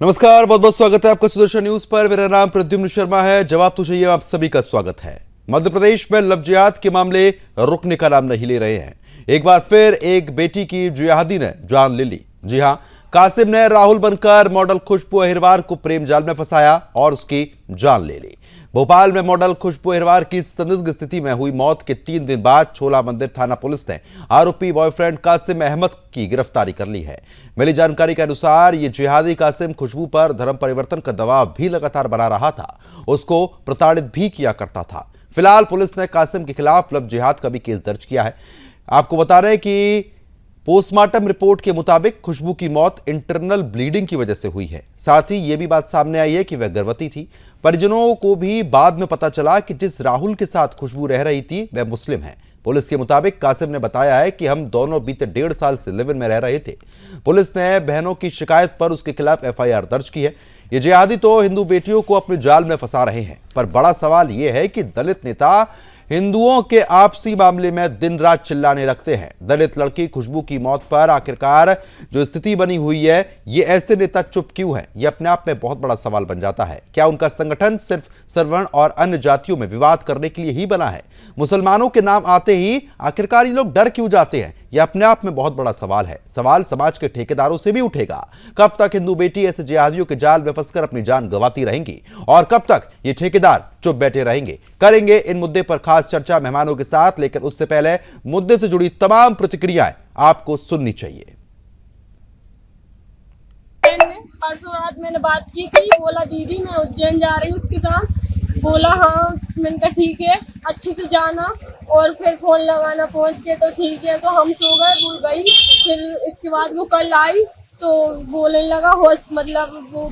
नमस्कार, बहुत बहुत स्वागत है आपका सुदर्शन न्यूज पर। मेरा नाम प्रद्युम्न शर्मा है। जवाब तो चाहिए आप सभी का स्वागत है। मध्य प्रदेश में लव जिहाद के मामले रुकने का नाम नहीं ले रहे हैं। एक बार फिर एक बेटी की जिहादी ने जान ले ली। जी हां, कासिम ने राहुल बनकर मॉडल खुशबू अहिरवार को प्रेम जाल में फंसाया और उसकी जान ले ली। भोपाल में मॉडल खुशबू अहिरवार की संदिग्ध स्थिति में हुई मौत के 3 दिन बाद छोला मंदिर थाना पुलिस ने आरोपी बॉयफ्रेंड कासिम अहमद की गिरफ्तारी कर ली है। मिली जानकारी के अनुसार ये जिहादी कासिम खुशबू पर धर्म परिवर्तन का दबाव भी लगातार बना रहा था, उसको प्रताड़ित भी किया करता था। फिलहाल पुलिस ने कासिम के खिलाफ लव जिहाद का भी केस दर्ज किया है। आपको बता रहे हैं कि पोस्टमार्टम रिपोर्ट के मुताबिक खुशबू की मौत इंटरनल ब्लीडिंग की वजह से हुई है। साथ ही यह भी बात सामने आई है कि वह गर्भवती थी। परिजनों को भी बाद में पता चला कि जिस राहुल के साथ खुशबू रह रही थी वह मुस्लिम है। पुलिस के मुताबिक कासिम ने बताया है कि हम दोनों बीते 1.5 साल से लिव इन में रह रहे थे। पुलिस ने बहनों की शिकायत पर उसके खिलाफ FIR दर्ज की है। ये जिहादी तो हिंदू बेटियों को अपने जाल में फंसा रहे हैं, पर बड़ा सवाल यह है कि दलित नेता हिंदुओं के आपसी मामले में दिन रात चिल्लाने लगते हैं। दलित लड़की खुशबू की मौत पर आखिरकार जो स्थिति बनी हुई है, ये ऐसे नेता चुप क्यों है, ये अपने आप में बहुत बड़ा सवाल बन जाता है। क्या उनका संगठन सिर्फ सवर्ण और अन्य जातियों में विवाद करने के लिए ही बना है? मुसलमानों के नाम आते ही आखिरकार ये लोग डर क्यों जाते हैं? यह अपने आप में बहुत बड़ा सवाल है। सवाल समाज के ठेकेदारों से भी उठेगा। कब तक हिंदू बेटी ऐसे जिहादियों के जाल में फंसकर अपनी जान गंवाती रहेंगी और कब तक ये ठेकेदार चुप बैठे रहेंगे? करेंगे इन मुद्दे पर खास चर्चा मेहमानों के साथ, लेकिन उससे पहले मुद्दे से जुड़ी तमाम प्रतिक्रियाएं आपको सुननी चाहिए। परसों रात मैंने बात की थी, बोला दीदी मैं उज्जैन जा रही हूँ उसके साथ। बोला हाँ, मैंने कहा ठीक है, अच्छे से जाना। और फिर फोन लगाना, पहुंच के तो ठीक है, तो हम सो गए, भूल गई। फिर इसके बाद वो कल आई तो बोलने लगा मतलब वो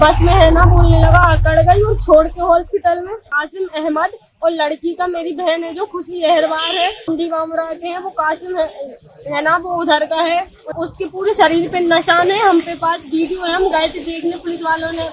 बस में है ना, बोलने लगा, अकड़ गई और छोड़ के हॉस्पिटल में। कासिम अहमद और लड़की का मेरी बहन है जो खुशी अहिरवार है, हिंदी मामरा के हैं। वो कासिम है ना, वो उधर का है। उसके पूरे शरीर पे निशान है। हम पे पास वीडियो है, हम गए थे देखने। पुलिस वालों ने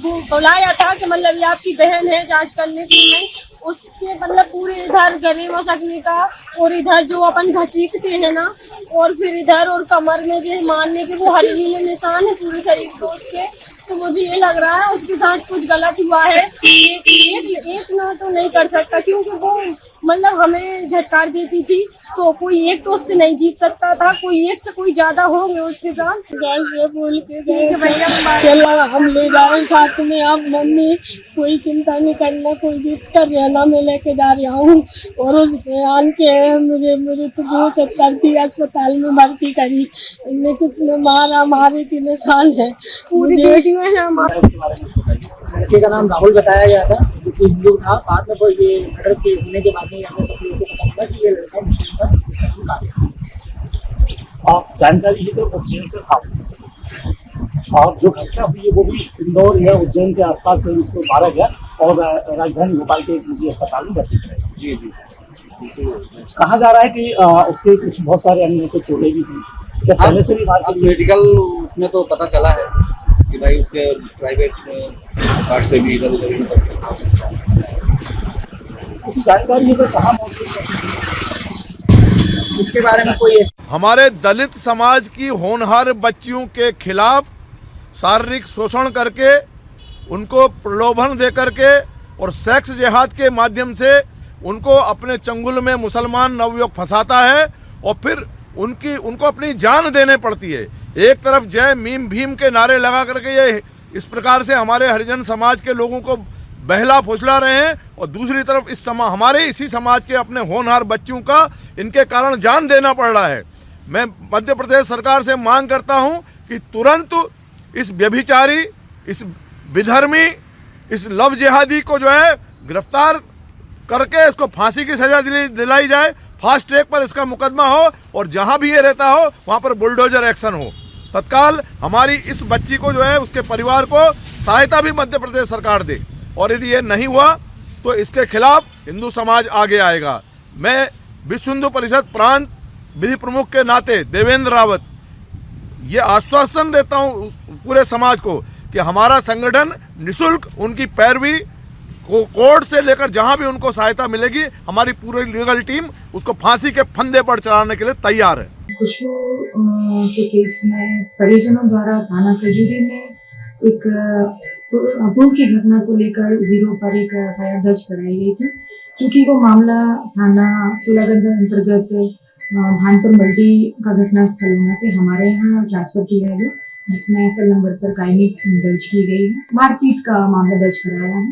वो बुलाया था कि मतलब ये आपकी बहन है, जांच करने के लिए। उसके मतलब पूरे इधर गले में सकने का, और इधर जो अपन घसीटते हैं ना, और फिर इधर और कमर में जो मारने के वो हरीले निशान है पूरे शरीर पे उसके। तो मुझे ये लग रहा है उसके साथ कुछ गलत हुआ है। एक ना तो नहीं कर सकता, क्योंकि वो मतलब हमें झटकार देती थी, तो कोई एक तो उससे नहीं जीत सकता था। कोई एक से कोई ज्यादा होंगे उसके साथ। से बोल के लगा हम ले जा रहे साथ में। आप मम्मी कोई चिंता नहीं करना, कोई भी कर रहना, मैं लेके जा रहा हूँ। और उसके आन के मुझे तो बहुत सत्तर थी, अस्पताल में भर्ती करी। इनमें किसने मारे की निशान है। मुझे लड़के का नाम राहुल बताया गया था, क्योंकि हिंदू था। बाद में कोई ये मर्डर के होने के बाद में हमें सब लोगों को पता चला कि ये लड़का मुस्लिम था, इसका नाम कासिम था। आप जानकारी है तो उज्जैन से था, और जो घटना हुई है वो भी इंदौर या उज्जैन के आसपास में उसको मारा गया और राजधानी भोपाल के एक निजी अस्पताल में भर्ती कराया। जी जी। कहा जा रहा है कि उसके कुछ बहुत सारे अन्य को चोटें भी थी। क्या पहले से भी मेडिकल उसमें तो पता चला है कि भाई उसके प्राइवेट पार्ट पे भी इधर उधर कुछ जानकारी है तो कहाँ मौजूद है इसके बारे में कोई? हमारे दलित समाज की होनहार बच्चियों के खिलाफ शारीरिक शोषण करके, उनको प्रलोभन दे करके और सेक्स जिहाद के माध्यम से उनको अपने चंगुल में मुसलमान नवयुवक फंसाता है और फिर उनको अपनी जान देने पड़ती है। एक तरफ जय मीम भीम के नारे लगा करके ये इस प्रकार से हमारे हरिजन समाज के लोगों को बहला फुसला रहे हैं, और दूसरी तरफ हमारे इसी समाज के अपने होनहार बच्चों का इनके कारण जान देना पड़ रहा है। मैं मध्य प्रदेश सरकार से मांग करता हूं कि तुरंत इस व्यभिचारी, इस विधर्मी, इस लव जिहादी को जो है गिरफ्तार करके इसको फांसी की सजा दिलाई जाए। फास्ट ट्रैक पर इसका मुकदमा हो और जहां भी ये रहता हो वहां पर बुलडोजर एक्शन हो। तत्काल हमारी इस बच्ची को जो है उसके परिवार को सहायता भी मध्य प्रदेश सरकार दे, और यदि ये नहीं हुआ तो इसके खिलाफ हिंदू समाज आगे आएगा। मैं विश्व हिंदू परिषद प्रांत विधि प्रमुख के नाते देवेंद्र रावत ये आश्वासन देता हूँ पूरे समाज को कि हमारा संगठन निःशुल्क उनकी पैरवी को कोर्ट से लेकर जहां भी उनको सहायता मिलेगी, हमारी पूरी लीगल टीम उसको फांसी के फंदे पर चढ़ाने के लिए तैयार है। खुशबू के केस में परिजनों द्वारा थाना खजूरी में एक पूर्व की घटना को लेकर 0 पर एक एफआईआर दर्ज कराई गई थी। चूँकि वो मामला थाना चूलागंज अंतर्गत भानपुर मल्टी का घटना स्थल होने से हमारे यहाँ ट्रांसफर किया गया, जिसमें सेल नंबर पर कायमी दर्ज की गई है। मारपीट का मामला दर्ज कराया है।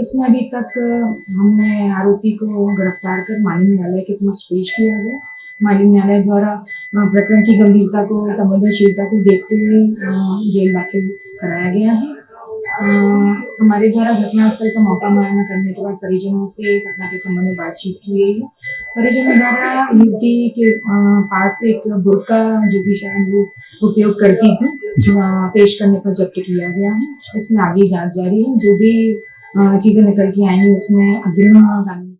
इसमें अभी तक हमने आरोपी को गिरफ्तार कर माननीय न्यायालय के समक्ष पेश किया गया। माननीय न्यायालय द्वारा प्रकरण की गंभीरता को, संवेदनशीलता को देखते हुए जेल दाखिल कराया गया है। हमारे द्वारा घटनास्थल का मौका मुआयना करने के बाद परिजनों से घटना के संबंध में बातचीत की गई है। परिजनों द्वारा युवती के पास एक बुर्का, जो कि शायद वो उपयोग करती थी, पेश करने पर जब्त किया गया है। इसमें आगे जांच जारी है। जो भी चीजें निकल के आएंगी उसमें अग्रिम कानूनी।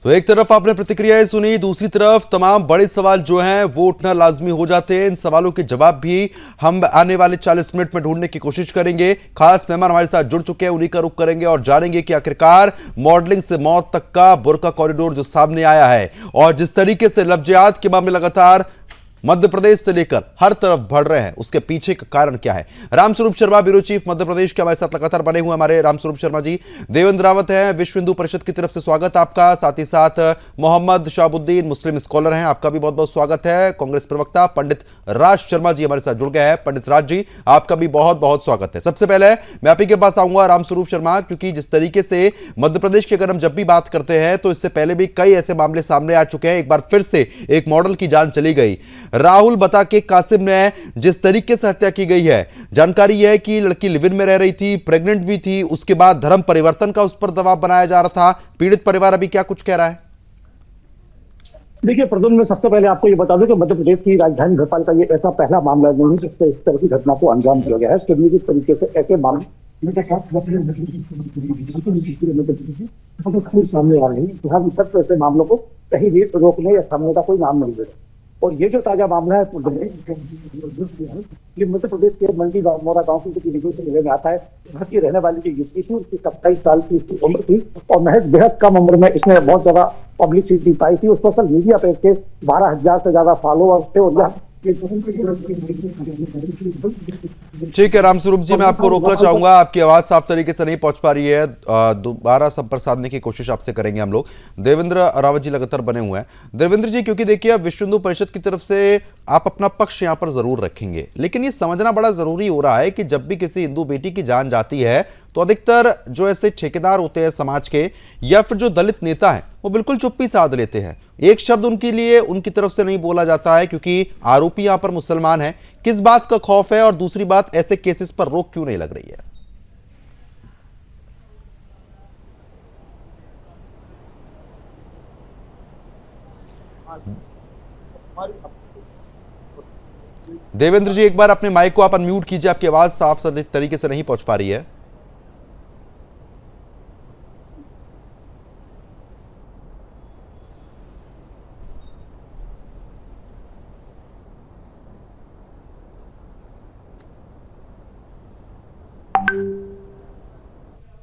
तो एक तरफ आपने प्रतिक्रियाएं सुनी, दूसरी तरफ तमाम बड़े सवाल जो हैं वो उठना लाजमी हो जाते हैं। इन सवालों के जवाब भी हम आने वाले 40 मिनट में ढूंढने की कोशिश करेंगे। खास मेहमान हमारे साथ जुड़ चुके हैं, उन्हीं का रुख करेंगे और जानेंगे कि आखिरकार मॉडलिंग से मौत तक का बुर्का कॉरिडोर जो सामने आया है और जिस तरीके से लव जिहाद के मामले लगातार मध्य प्रदेश से लेकर हर तरफ बढ़ रहे हैं, उसके पीछे का कारण क्या है। रामस्वरूप शर्मा, ब्यूरो चीफ मध्य प्रदेश के हमारे साथ लगातार बने हुए हमारे रामस्वरूप शर्मा जी। देवेंद्र रावत हैं, विश्व हिंदू परिषद की तरफ से स्वागत आपका। साथ ही साथ मोहम्मद शाहबुद्दीन, मुस्लिम स्कॉलर हैं, आपका भी बहुत बहुत स्वागत है। कांग्रेस प्रवक्ता पंडित राज शर्मा जी हमारे साथ जुड़ गए हैं। पंडित राज जी, आपका भी बहुत बहुत स्वागत है। सबसे पहले मैं आप ही के पास आऊंगा रामस्वरूप शर्मा, क्योंकि जिस तरीके से मध्य प्रदेश की अगर हम जब भी बात करते हैं तो इससे पहले भी कई ऐसे मामले सामने आ चुके हैं। एक बार फिर से एक मॉडल की जान चली गई। राहुल बता के कासिम ने जिस तरीके से हत्या की गई है, जानकारी यह है कि लड़की लिव इन में रह रही थी, प्रेग्नेंट भी थी, उसके बाद धर्म परिवर्तन का उस पर दबाव बनाया जा रहा था। पीड़ित परिवार अभी क्या कुछ कह रहा है? देखिए प्रद्युम्न, मैं सबसे पहले आपको ये बता दूं कि मध्य प्रदेश की राजधानी भोपाल का ये ऐसा पहला मामला नहीं है जिससे इस तरह की घटना को अंजाम दिया गया है। स्ट्रेटेजिक तरीके से ऐसे मामले सामने आ रहे हैं। अभी तक ऐसे मामलों को कहीं भी रोकने या थमने का कोई नाम नहीं दे रहा। और ये जो ताजा मामला है ये मध्य प्रदेश के मंडी मोरा गांव की जिले में आता है। यहाँ की रहने वाली की 27 साल की इसकी उम्र थी और महज बेहद कम उम्र में इसने बहुत ज्यादा पब्लिसिटी पाई थी। उस सोशल मीडिया पे इसके 12,000 से ज्यादा फॉलोअर्स थे और ठीक है रामस्वरूप जी, मैं आपको रोकना चाहूंगा, आपकी आवाज साफ तरीके से नहीं पहुंच पा रही है। दोबारा संपर्क साधने की कोशिश आपसे करेंगे हम लोग। देवेंद्र रावत जी लगातार बने हुए हैं। देवेंद्र जी, क्योंकि देखिए अब विश्व हिंदू परिषद की तरफ से आप अपना पक्ष यहां पर जरूर रखेंगे, लेकिन ये समझना बड़ा जरूरी हो रहा है कि जब भी किसी हिंदू बेटी की जान जाती है तो अधिकतर जो ऐसे ठेकेदार होते हैं समाज के या फिर जो दलित नेता हैं वो बिल्कुल चुप्पी साध लेते हैं। एक शब्द उनके लिए उनकी तरफ से नहीं बोला जाता है क्योंकि आरोपी यहां पर मुसलमान है। किस बात का खौफ है और दूसरी बात, ऐसे केसेस पर रोक क्यों नहीं लग रही है? देवेंद्र जी, एक बार अपने माइक को आप अनम्यूट कीजिए, आपकी आवाज साफ तरीके से नहीं पहुंच पा रही है।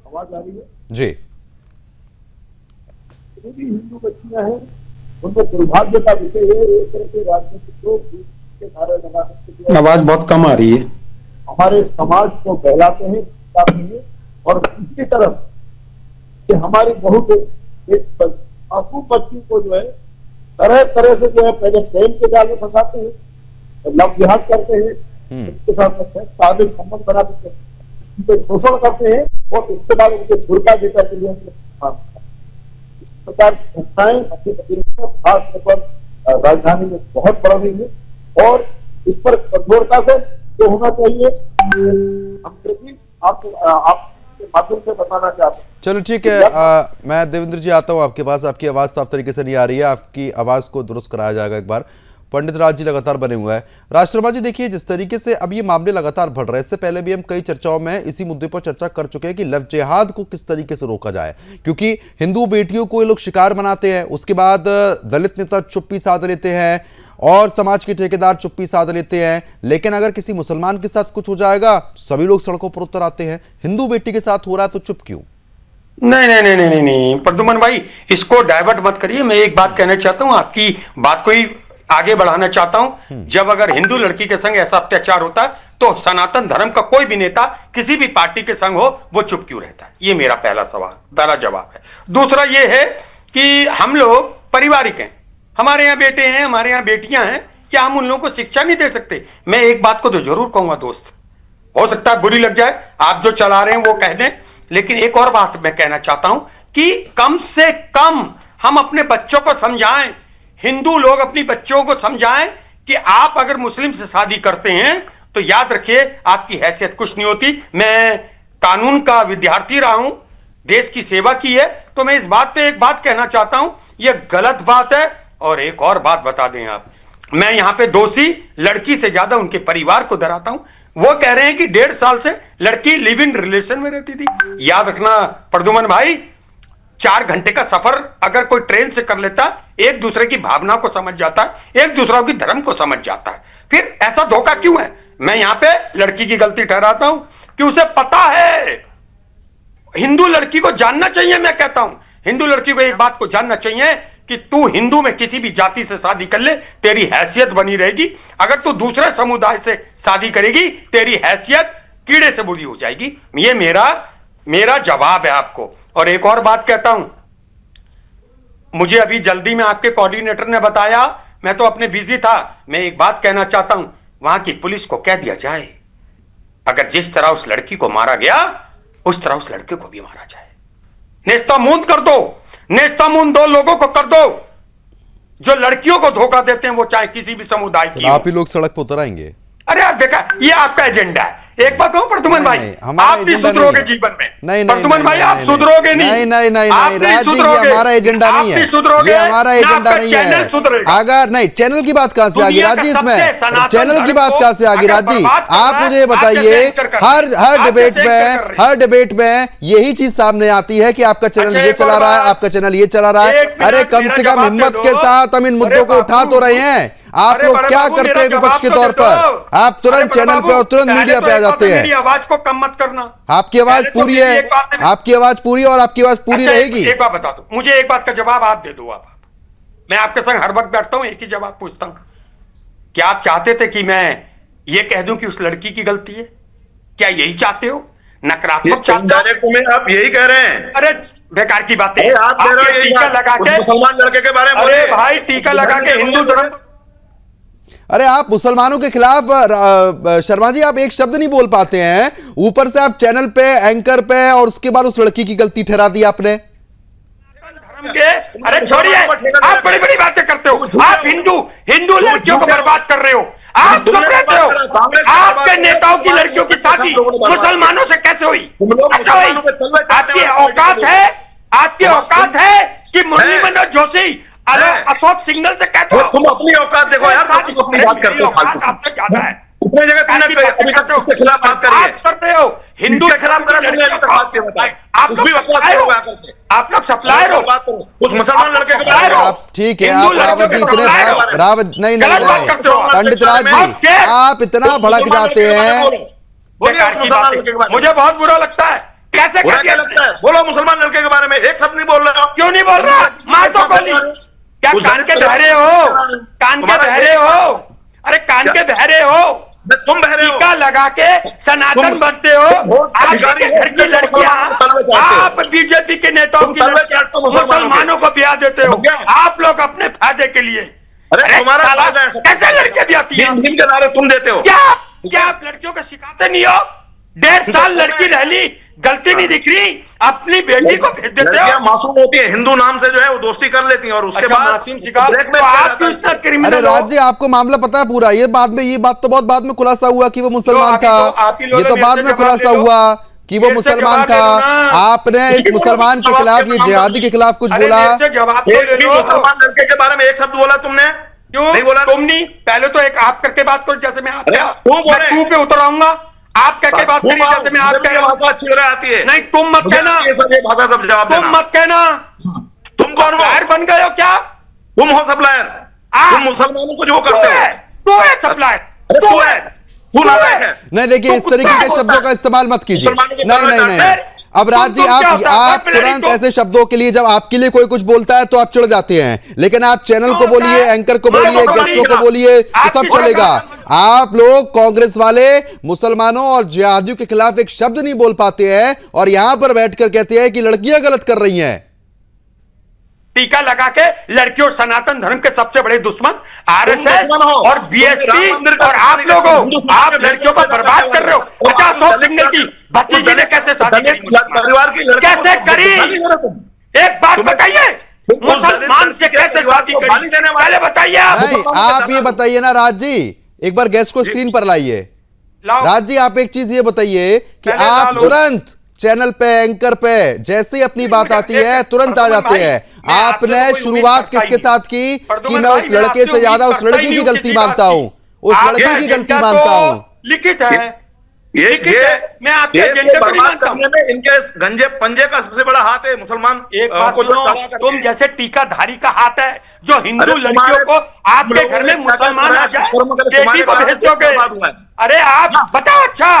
आवाज आ रही है जी। जो भी हिंदू बच्चियां हैं उनको दुर्भाग्य का विषय है एक तरह के राजनीतिक लोग के नारे आवाज बहुत कम आ रही है। हमारे समाज को बहलाते हैं और दूसरी तरफ कि हमारी बहुत एक मासूम बच्ची को जो है तरह तरह से जो है पहले प्रेम के जाल में फंसाते हैं, लव जिहाद करते हैं, उसके साथ शारीरिक संबंध बना देते हैं, उनके शोषण करते हैं और उसके बाद उनके भूलका देकर के लिए इस प्रकार घटनाएं मध्य प्रदेश में खासतौर पर राजधानी में बहुत बढ़ रही है और इस पर कठोरता से जो होना चाहिए हम आपके माध्यम से बताना चाहते हैं। चलो ठीक है, मैं देवेंद्र जी आता हूं आपके पास। आपकी आवाज साफ तरीके से नहीं आ रही है, आपकी आवाज को दुरुस्त कराया जाएगा एक बार। पंडित राज जी लगातार बने हुए हैं। राज शर्मा जी, देखिए जिस तरीके से अब ये मामले लगातार बढ़ रहे हैं, इससे पहले भी हम कई चर्चाओं में इसी मुद्दे पर चर्चा कर चुके हैं कि लव जिहाद को किस तरीके से रोका जाए, क्योंकि हिंदू बेटियों को ये लोग शिकार बनाते हैं, उसके बाद दलित नेता चुप्पी साध लेते हैं और समाज के ठेकेदार चुप्पी साध लेते हैं, लेकिन अगर किसी मुसलमान के साथ कुछ हो जाएगा सभी लोग सड़कों पर उतर आते हैं। हिंदू बेटी के साथ हो रहा है तो चुप क्यों? नहीं प्रद्युम्न भाई, इसको डाइवर्ट मत करिए। मैं एक बात कहना चाहता हूं, आपकी बात को ही आगे बढ़ाना चाहता हूं। जब अगर हिंदू लड़की के संग ऐसा अत्याचार होता है तो सनातन धर्म का कोई भी नेता किसी भी पार्टी के संग हो वो चुप क्यों रहता है? ये मेरा पहला जवाब है। दूसरा ये है कि हम लोग पारिवारिक हैं, हमारे यहाँ बेटे हैं, हमारे यहाँ बेटियां हैं, क्या हम उन लोगों को शिक्षा नहीं दे सकते? मैं एक बात को तो जरूर कहूंगा दोस्त, हो सकता है बुरी लग जाए, आप जो चला रहे हैं वो कह दें, लेकिन एक और बात मैं कहना चाहता हूं कि कम से कम हम अपने बच्चों को समझाएं, हिंदू लोग अपनी बच्चों को समझाएं कि आप अगर मुस्लिम से शादी करते हैं तो याद रखिए आपकी हैसियत कुछ नहीं होती। मैं कानून का विद्यार्थी रहा हूं, देश की सेवा की है, तो मैं इस बात पे एक बात कहना चाहता हूं, यह गलत बात है। और एक और बात बता दें आप, मैं यहां पे दोषी लड़की से ज्यादा उनके परिवार को डराता हूं। वो कह रहे हैं कि 1.5 साल से लड़की लिव इन रिलेशन में रहती थी। याद रखना प्रद्युमन भाई, 4 घंटे का सफर अगर कोई ट्रेन से कर लेता, एक दूसरे की भावना को समझ जाता है, एक दूसरे की धर्म को समझ जाता है, फिर ऐसा धोखा क्यों है? मैं यहां पे लड़की की गलती ठहराता हूं कि उसे पता है, हिंदू लड़की को जानना चाहिए। मैं कहता हूं हिंदू लड़की को एक बात को जानना चाहिए कि तू हिंदू में किसी भी जाति से शादी कर ले, तेरी हैसियत बनी रहेगी। अगर तू दूसरे समुदाय से शादी करेगी, तेरी हैसियत कीड़े से बुरी हो जाएगी। ये मेरा जवाब है आपको। और एक और बात कहता हूं, मुझे अभी जल्दी में आपके कोऑर्डिनेटर ने बताया, मैं तो अपने बिजी था। मैं एक बात कहना चाहता हूं, वहां की पुलिस को कह दिया जाए, अगर जिस तरह उस लड़की को मारा गया उस तरह उस लड़के को भी मारा जाए। नेस्तामूंद कर दो, नेस्तामूंद 2 लोगों को कर दो जो लड़कियों को धोखा देते हैं, वो चाहे किसी भी समुदाय की। आप ही लोग सड़क पर उतर आएंगे? अरे आप देखा, ये आपका एजेंडा है। एक बात कहूं प्रद्युमन भाई, आप भी सुधरोगे जीवन में। नहीं प्रद्युमन भाई आप सुधरोगे नहीं। नहीं राज जी, ये हमारा एजेंडा नहीं है, ये हमारा एजेंडा नहीं है। अगर नहीं, चैनल की बात कहां से आ गई राज जी? इसमें चैनल की बात कहां से आ गई राज जी? आप मुझे बताइए, हर डिबेट में यही चीज सामने आती है कि आपका चैनल ये चला रहा है, आपका चैनल ये चला रहा है। अरे कम से कम हिम्मत के साथ हम इन मुद्दों को उठा तो रहे हैं। आप लोग क्या करते हैं विपक्ष के तौर पर? आप तुरंत चैनल पे और तुरंत मीडिया पे आ जाते हैं। आवाज को कम मत करना। आपकी आवाज पूरी है, आपकी आवाज पूरी है और आपकी आवाज पूरी रहेगी। एक बात बता दो मुझे, एक बात का जवाब आप दे दो। आप मैं आपके संग हर वक्त बैठता हूं, एक ही जवाब पूछता हूं। क्या आप चाहते थे कि मैं ये कह दूं कि उस लड़की की गलती है? क्या यही चाहते हो? नकारात्मक चाहते हो? आप यही कह रहे हैं? अरे बेकार की बातें। आप टीका लगा के मुसलमान लड़के के बारे में, अरे भाई टीका लगा के हिंदू धर्म, अरे आप मुसलमानों के खिलाफ शर्मा जी आप एक शब्द नहीं बोल पाते हैं, ऊपर से आप चैनल पे एंकर पे और उसके बाद उस लड़की की गलती ठहरा दी आपने। धर्म के, अरे छोड़िए, आप बड़ी बड़ी बातें करते हो। आप हिंदू लड़कियों को बर्बाद कर रहे हो। आप चुप रहते हो। आपके नेताओं की लड़कियों की शादी मुसलमानों से कैसे हुई? ऐसा हुई? आपकी औकात है कि मुरली मनोज जोशी अशोक सिंगल से कहते हो? तुम अपनी औकात देखो यार, तुम अपनी बात करते हो। आपसे ज्यादा है। कितने जगह तुमने अभी तक उसके खिलाफ बात करी है? कर रहे हो हिंदू के खिलाफ आप लोग सप्लायर हो उस मुसलमान लड़के के बारे में। आप ठीक है, आप रावत जी इतने नहीं पंडित राज जी आप इतना भड़क जाते हैं। मुझे बहुत बुरा लगता है। कैसे क्या लगता है? बोलो मुसलमान लड़के के बारे में एक शब्द नहीं बोल रहे हो। क्यों नहीं बोल रहा? मार दो गोली। क्या कान के बहरे हो? कान के बहरे हो? अरे कान के बहरे हो? तुम बहरे हो। टीका लगा के सनातन बनते हो। आपके घर की लड़कियां, आप बीजेपी के नेताओं की लड़कियां मुसलमानों को ब्याह देते हो आप लोग अपने फायदे के लिए। अरे तुम्हारा कैसे लड़कियां ब्याहती हैं? तुम देते हो क्या आप लड़कियों को सिखाते नहीं हो? 1.5 साल लड़की रह ली, गलती नहीं दिख रही, अपनी बेटी को भेज देते हो। मासूम होती है, हिंदू नाम से जो है वो दोस्ती कर लेती हैं और उसके बाद मासूम शिकार। तो आप क्यों इतना क्रिमिनल हो? अरे राज जी आपको मामला पता है पूरा? ये बात तो बहुत बाद में खुलासा हुआ कि वो मुसलमान था। ये तो बाद में खुलासा हुआ कि वो मुसलमान था। आपने इस मुसलमान के खिलाफ, ये जिहादी के खिलाफ कुछ बोला? मुसलमान लड़के के बारे में एक शब्द बोला तुमने? क्यों नहीं बोला? तुम नहीं, पहले तो एक आप करके बात करो, जैसे मैं तू पे उतर आऊंगा। आप कहके बात करिए जैसे मैं आप कह रहा हूं। अच्छी आती है। नहीं तुम मत कहना, भाषा सब जवाब तुम मत कहना। तुम कौन हो? सप्लायर बन गए हो क्या? तुम हो सप्लायर? तुम मुसलमानों को जो करते हो? तू है सप्लायर, तू है। नहीं देखिए, इस तरीके के शब्दों का इस्तेमाल मत कीजिए। नहीं। अब राज जी आप तुरंत ऐसे शब्दों के लिए, जब आपके लिए कोई कुछ बोलता है तो आप चिढ़ जाते हैं, लेकिन आप चैनल को बोलिए, एंकर को बोलिए, गेस्टों को बोलिए तो सब चलेगा। आप लोग कांग्रेस वाले मुसलमानों और जिहादियों के खिलाफ एक शब्द नहीं बोल पाते हैं और यहां पर बैठकर कहते हैं कि लड़कियां गलत कर रही हैं। टीका लगा के लड़कियों सनातन धर्म के सबसे बड़े दुश्मन आरएसएस और बीएसपी और आप लोगों आप लड़कियों को बर्बाद कर रहे हो। अच्छा, अशोक सिंघल की भतीजी ने कैसे शादी करी? परिवार की लड़की कैसे करी? एक बात बताइए, मुसलमान से कैसे शादी करी? पहले बताइए आप। नहीं, आप ये बताइए ना राज जी, एक बार गेस्ट को स्क्रीन पर लाइए। राज जी, आप एक चीज ये बताइए कि आप तुरंत चैनल पे, एंकर पे जैसे ही अपनी बात आती है तुरंत आ जाते हैं। आपने शुरुआत किसके साथ की कि मैं उस लड़के से ज्यादा उस लड़की की गलती मानता हूं, उस लड़की की गलती मानता हूं। लिखित है, मैं आपके एजेंडे को नहीं मानता हूं। इनके गंजे पंजे का सबसे बड़ा हाथ है मुसलमान। एक बात सुनो, तुम जैसे टीकाधारी का हाथ है जो हिंदू लड़कियों को आपके घर में मुसलमान आ जाए बेटी को भेज दोगे। अरे आप बताओ, अच्छा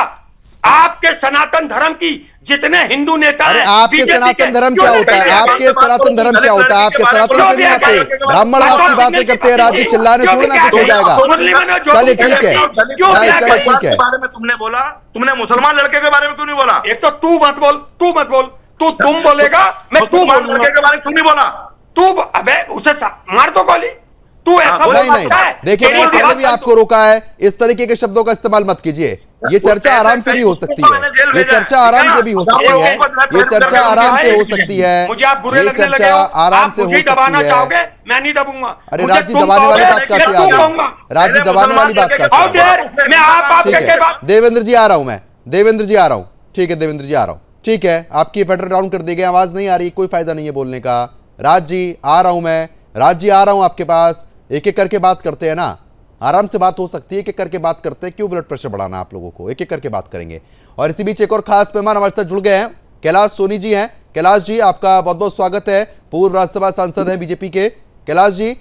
आपके सनातन धर्म की जितने हिंदू नेता अरे आपके सनातन धर्म क्या होता है? आपके सनातन धर्म क्या होता है? आपके सनातन से नहीं आते, ब्राह्मणवाद की बातें करते हैं। राजी चिल्लाने छोड़ना, कुछ हो जाएगा। चलिए ठीक है, चलिए ठीक है। तुमने बोला, तुमने मुसलमान लड़के के बारे में क्यों नहीं बोला? एक तो तू मत बोल, तू मत बोल, तू तुम बोलेगा, मैं तू बोलूंगा। लड़के के बारे में क्यों नहीं बोला? तू अबे उसे मार दो गोली। तू ऐसा नहीं, देखिए मैंने पहले भी आपको रोका है, इस तरीके के शब्दों का इस्तेमाल मत कीजिए। ये चर्चा आराम से भी हो सकती है, ये चर्चा आराम से भी हो सकती है, ये चर्चा आराम से हो सकती है, मुझे आप बुरे ये लगने लगे चर्चा हो, आराम से हो सकती है। मैं नहीं दबूंगा। अरे राज जी, दबाने वाली बात कैसे आ गई? राज जी, दबाने वाली बात कैसे आ गई? मैं आप ठीक है, देवेंद्र जी आ रहा हूं, मैं देवेंद्र जी आ रहा हूं। ठीक है देवेंद्र जी आ रहा हूं। ठीक है, आपकी फेडरल डाउन कर दी गई, आवाज नहीं आ रही, कोई फायदा नहीं है बोलने का। राज जी आ रहा हूं मैं, राज जी आ रहा हूं आपके पास। एक एक करके बात करते हैं ना, आराम से बात हो सकती है। एक एक करके बात करते हैं, क्यों ब्लड प्रेशर बढ़ाना आप लोगों को? एक एक करके बात करेंगे। और इसी बीच एक और खास मेहमान हमारे साथ जुड़ गए हैं, कैलाश सोनी जी हैं। कैलाश जी, आपका बहुत बहुत स्वागत है। पूर्व राज्यसभा सांसद हैं बीजेपी के। कैलाश जी,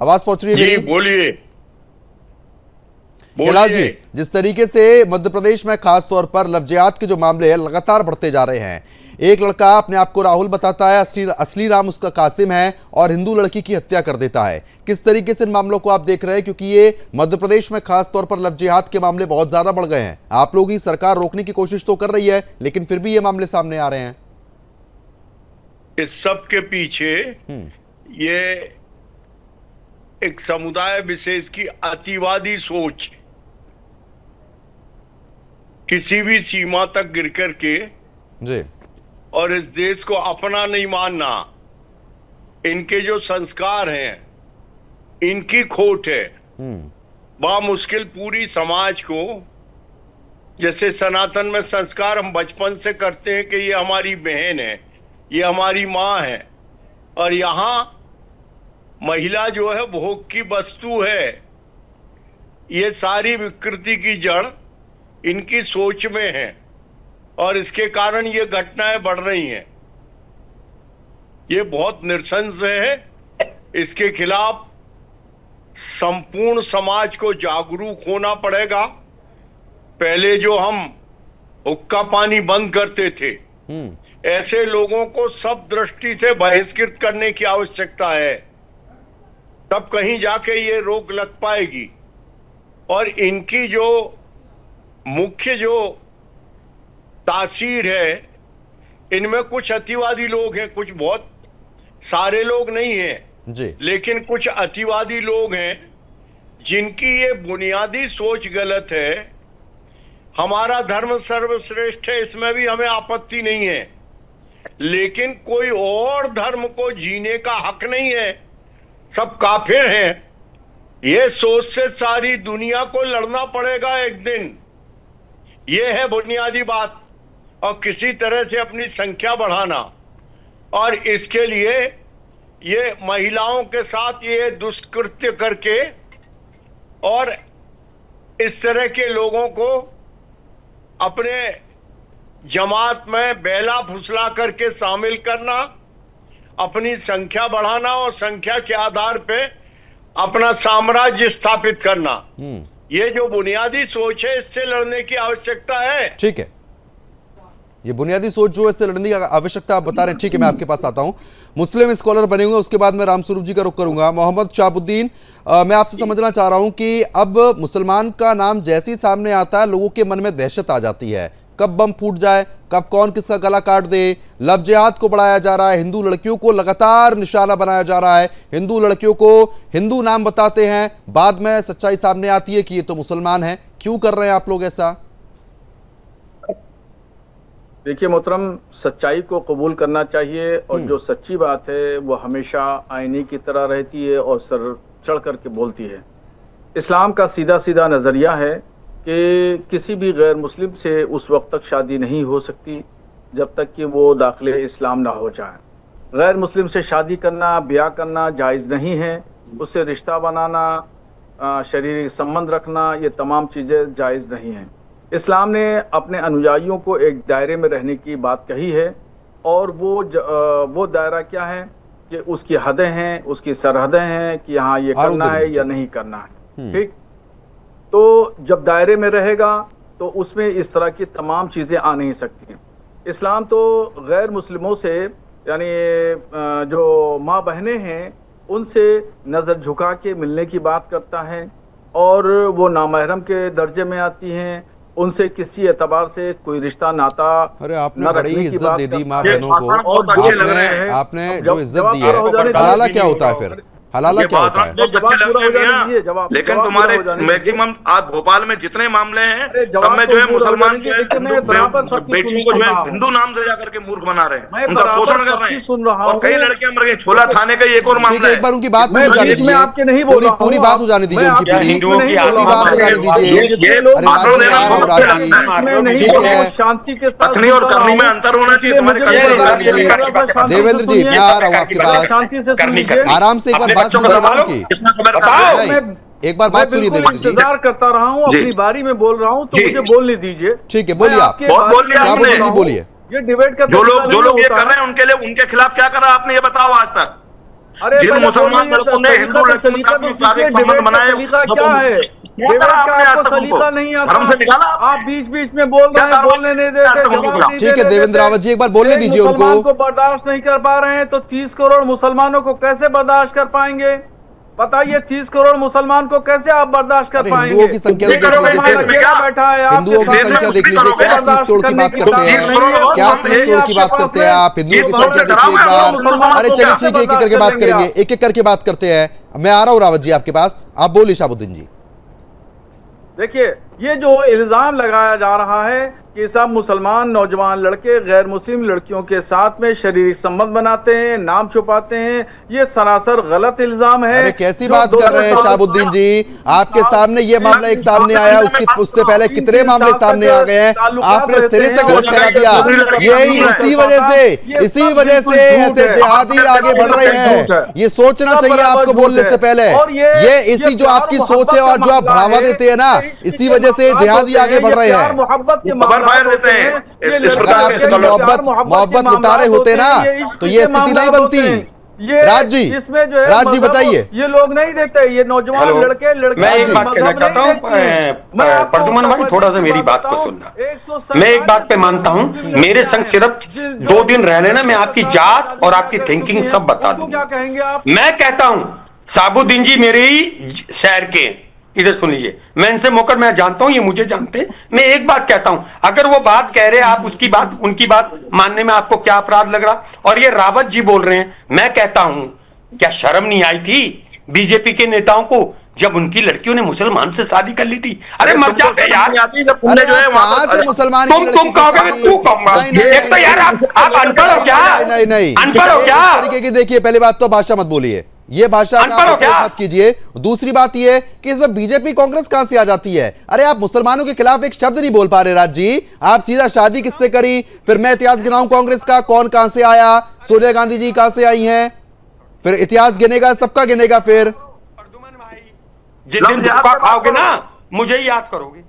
आवाज पहुंच रही है मेरी? बोलिए। कैलाश जी, जिस तरीके से मध्य प्रदेश में खास तौर पर लव जिहाद के जो मामले हैं लगातार बढ़ते जा रहे हैं, एक लड़का अपने आप को राहुल बताता है, असली नाम उसका कासिम है और हिंदू लड़की की हत्या कर देता है। किस तरीके से इन मामलों को आप देख रहे हैं? क्योंकि ये मध्य प्रदेश में खास तौर पर लव जिहाद के मामले बहुत ज्यादा बढ़ गए हैं। आप लोग ही सरकार रोकने की कोशिश तो कर रही है, लेकिन फिर भी ये मामले सामने आ रहे हैं। इस सब के पीछे ये एक समुदाय विशेष की अतिवादी सोच, किसी भी सीमा तक गिर करके जी, और इस देश को अपना नहीं मानना, इनके जो संस्कार हैं इनकी खोट है। बामुश्किल पूरी समाज को, जैसे सनातन में संस्कार हम बचपन से करते हैं कि ये हमारी बहन है, ये हमारी माँ है, और यहाँ महिला जो है भोग की वस्तु है। ये सारी विकृति की जड़ इनकी सोच में है और इसके कारण ये घटनाएं बढ़ रही हैं। ये बहुत नृशंस है। इसके खिलाफ संपूर्ण समाज को जागरूक होना पड़ेगा। पहले जो हम हुक्का पानी बंद करते थे, ऐसे लोगों को सब दृष्टि से बहिष्कृत करने की आवश्यकता है, तब कहीं जाके ये रोक लग पाएगी। और इनकी जो मुख्य जो तासीर है, इनमें कुछ अतिवादी लोग हैं, कुछ बहुत सारे लोग नहीं हैं जी, लेकिन कुछ अतिवादी लोग हैं जिनकी ये बुनियादी सोच गलत है। हमारा धर्म सर्वश्रेष्ठ है, इसमें भी हमें आपत्ति नहीं है, लेकिन कोई और धर्म को जीने का हक नहीं है, सब काफिर हैं। ये सोच से सारी दुनिया को लड़ना पड़ेगा एक दिन। ये है बुनियादी बात। और किसी तरह से अपनी संख्या बढ़ाना, और इसके लिए ये महिलाओं के साथ ये दुष्कृत्य करके और इस तरह के लोगों को अपने जमात में बेला फुसला करके शामिल करना, अपनी संख्या बढ़ाना और संख्या के आधार पे अपना साम्राज्य स्थापित करना, ये जो बुनियादी सोच है, इससे लड़ने की आवश्यकता है। ठीक है, ये बुनियादी सोच जो है इससे लड़ने की आवश्यकता आप बता रहे हैं, ठीक है मैं आपके पास आता हूं। मुस्लिम स्कॉलर बने हुए, उसके बाद मैं रामस्वरूप जी का रुख करूंगा। मोहम्मद शहाबुद्दीन, मैं आपसे समझना चाह रहा हूं कि अब मुसलमान का नाम जैसे ही सामने आता है लोगों के मन में दहशत आ जाती है, कब बम फूट जाए, कब कौन किसका गला काट दे। लव जिहाद को बढ़ाया जा रहा है, हिंदू लड़कियों को लगातार निशाना बनाया जा रहा है, हिंदू लड़कियों को हिंदू नाम बताते हैं, बाद में सच्चाई सामने आती है कि ये तो मुसलमान है। क्यों कर रहे हैं आप लोग ऐसा? देखिए मोहतरम, सच्चाई को कबूल करना चाहिए और जो सच्ची बात है वो हमेशा आईने की तरह रहती है और सर चढ़ करके बोलती है। इस्लाम का सीधा सीधा नज़रिया है कि किसी भी गैर मुस्लिम से उस वक्त तक शादी नहीं हो सकती जब तक कि वो दाखिले इस्लाम ना हो जाए। गैर मुस्लिम से शादी करना, ब्याह करना जायज़ नहीं है, उससे रिश्ता बनाना, शारीरिक संबंध रखना, ये तमाम चीज़ें जायज़ नहीं हैं। इस्लाम ने अपने अनुयायियों को एक दायरे में रहने की बात कही है और वो दायरा क्या है कि उसकी हदें हैं, उसकी सरहदें हैं कि हाँ ये करना है या नहीं करना है। ठीक, तो जब दायरे में रहेगा तो उसमें इस तरह की तमाम चीज़ें आ नहीं सकती हैं। इस्लाम तो गैर मुस्लिमों से यानी जो माँ बहनें हैं उनसे नज़र झुका के मिलने की बात करता है और वो नामहरम के दर्जे में आती हैं, उनसे किसी एतबार से कोई रिश्ता नाता। अरे आपने बड़ी इज्जत दे दी माँ बहनों को, आपने जो इज्जत दी है। हलाला क्या होता है फिर? हलाला क्या होता है? लेकिन तुम्हारे मैक्सिमम आज भोपाल में जितने मामले हैं सब में जो है मुसलमान की बेटियों को जो है हिंदू नाम से जाकर के मूर्ख बना रहे हैं, उनका शोषण कर रहे हैं और कई लड़कियां मर गई। छोला थाने का एक और मामला है। एक बार उनकी बात पूरी जाने दीजिए, पूरी बात हो जाने दीजिए, उनकी पूरी बात हो जाने दीजिए। तखनी और करनी में अंतर होना चाहिए तुम्हारे। देवेंद्र जी मैं आ रहा हूँ आपके पास, आराम से एक बार बात सुनिए। एक बार बात सुनिए देवेंद्र जी। इंतजार करता रहा हूँ, अपनी बारी में बोल रहा हूँ तो मुझे बोलने दीजिए। ठीक है बोलिए आप, बोलिए। ये डिबेट का जो लोग ये कर रहे हैं उनके लिए, उनके खिलाफ क्या करा आपने ये बताओ आज तक? जिन मुसलमान लड़कों ने हिंदू लड़कियों के साथ शारीरिक संबंध बनाए क्या है? सलीका नहीं आता, आप बीच बीच में बोल रहे हैं, बोलने नहीं देते। ठीक है देवेंद्र रावत जी एक बार बोलने दीजिए उनको। को बर्दाश्त नहीं कर पा रहे हैं तो 30 करोड़ मुसलमानों को कैसे बर्दाश्त कर पाएंगे? बताइए 30 करोड़ मुसलमान को कैसे आप बर्दाश्त कर पाएंगे? हिंदुओं की संख्या देख लीजिए, बैठा है हिंदुओं की संख्या देख लीजिए, क्या 30 करोड़ की बात करते हैं, क्या 30 करोड़ की बात करते हैं आप? हिंदुओं की संख्या देखिए एक बार। अरे चलिए ठीक है, एक एक करके बात करेंगे, एक एक करके बात करते हैं। मैं आ रहा हूँ रावत जी आपके पास, आप बोलिए शहाबुद्दीन जी। देखिए ये जो इल्जाम लगाया जा रहा है कि सब मुसलमान नौजवान लड़के गैर मुस्लिम लड़कियों के साथ में शारीरिक संबंध बनाते हैं, नाम छुपाते हैं, ये सरासर गलत इल्जाम है। अरे कैसी बात कर रहे हैं शहाबुद्दीन जी? आपके सामने ये मामला एक सामने आया, उससे पहले कितने मामले सामने आ गए हैं, आपने सिरे से गलत करा दिया। यही इसी वजह से ऐसे जिहादी आगे बढ़ रहे हैं। ये सोचना चाहिए आपको बोलने से पहले। ये इसी जो आपकी सोच है और जो आप बढ़ावा देते हैं ना, इसी वजह से जिहादी आगे बढ़ रहे हैं। देते हैं। अगर आप इतनी मोहब्बत लुटा रहे होते ना तो ये स्थिति नहीं बनती। राज जी, राज जी बताइए। ये लोग नहीं देते, ये नौजवान लड़के मैं एक बात कहना चाहता हूँ प्रद्युमन भाई, थोड़ा सा मेरी बात को सुनना। मैं एक बात पे मानता हूँ, मेरे संग सिर्फ 2 दिन रह लेना, मैं आपकी जात और आपकी थिंकिंग सब बता दूंगा। मैं कहता हूँ शहाबुद्दीन जी मेरे ही शहर के, इधर सुन लीजिए, मैं इनसे मोकर मैं जानता हूं, ये मुझे जानते हैं। मैं एक बात कहता हूं, अगर वो बात कह रहे हैं आप उसकी बात उनकी बात मानने में आपको क्या अपराध लग रहा? और ये रावत जी बोल रहे हैं, मैं कहता हूं क्या शर्म नहीं आई थी बीजेपी के नेताओं को जब उनकी लड़कियों ने मुसलमान से शादी कर ली थी? अरे मर जाते यार, मुसलमान तुम कहोगे तू कहूंगा। एक तो यार आप अनपढ़ हो क्या? नहीं अनपढ़ हो क्या? तरीके की देखिए, पहली बात तो भाषा मत बोलिए, ये भाषा मत कीजिए। दूसरी बात ये कि इसमें बीजेपी कांग्रेस कहां से आ जाती है? अरे आप मुसलमानों के खिलाफ एक शब्द नहीं बोल पा रहे राज जी। आप सीधा शादी किससे करी, फिर मैं इतिहास गिनाऊं कांग्रेस का, कौन कहां से आया, सोनिया गांधी जी कहां से आई हैं, फिर इतिहास गिनेगा, सबका गिनेगा। फिर जिस दिन धोखा खाओगे ना मुझे ही याद करोगे।